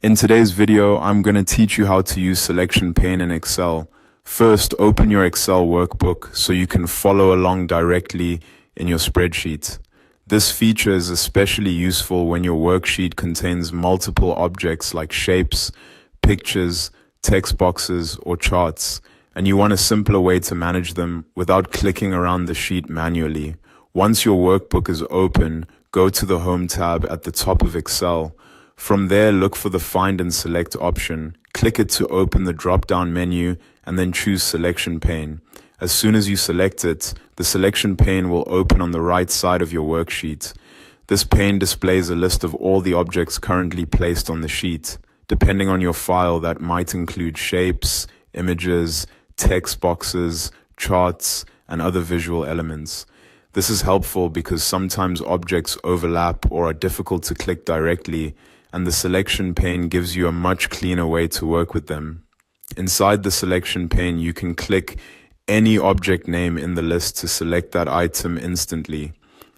In today's video, I'm going to teach you how to use selection pane in Excel. First, open your Excel workbook so you can follow along directly in your spreadsheet. This feature is especially useful when your worksheet contains multiple objects like shapes, pictures, text boxes, or charts, and you want a simpler way to manage them without clicking around the sheet manually. Once your workbook is open, go to the Home tab at the top of Excel. From there, look for the Find and Select option. Click it to open the drop-down menu and then choose Selection Pane. As soon as you select it, the selection pane will open on the right side of your worksheet. This pane displays a list of all the objects currently placed on the sheet. Depending on your file, that might include shapes, images, text boxes, charts, and other visual elements. This is helpful because sometimes objects overlap or are difficult to click directly, and the selection pane gives you a much cleaner way to work with them. Inside the selection pane, you can click any object name in the list to select that item instantly.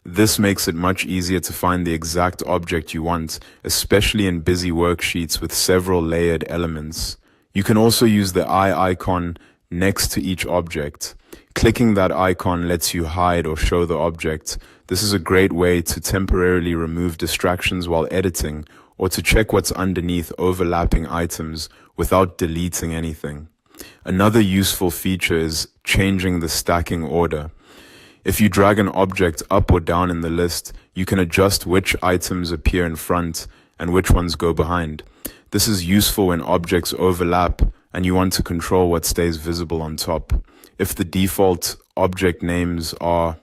This makes it much easier to find the exact object you want, especially in busy worksheets with several layered elements. You can also use the eye icon next to each object. Clicking that icon lets you hide or show the object. This is a great way to temporarily remove distractions while editing, or to check what's underneath overlapping items without deleting anything. Another useful feature is changing the stacking order. If you drag an object up or down in the list, you can adjust which items appear in front and which ones go behind. This is useful when objects overlap and you want to control what stays visible on top. If the default object names are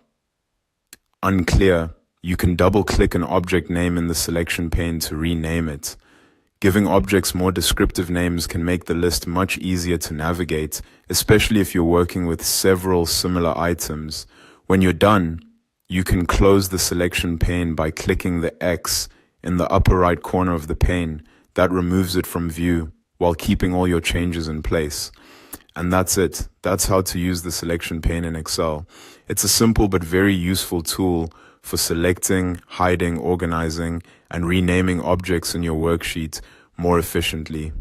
unclear, you can double-click an object name in the selection pane to rename it. Giving objects more descriptive names can make the list much easier to navigate, especially if you're working with several similar items. When you're done, you can close the selection pane by clicking the X in the upper right corner of the pane. That removes it from view while keeping all your changes in place. And that's it. That's how to use the selection pane in Excel. It's a simple but very useful tool for selecting, hiding, organizing, and renaming objects in your worksheet more efficiently.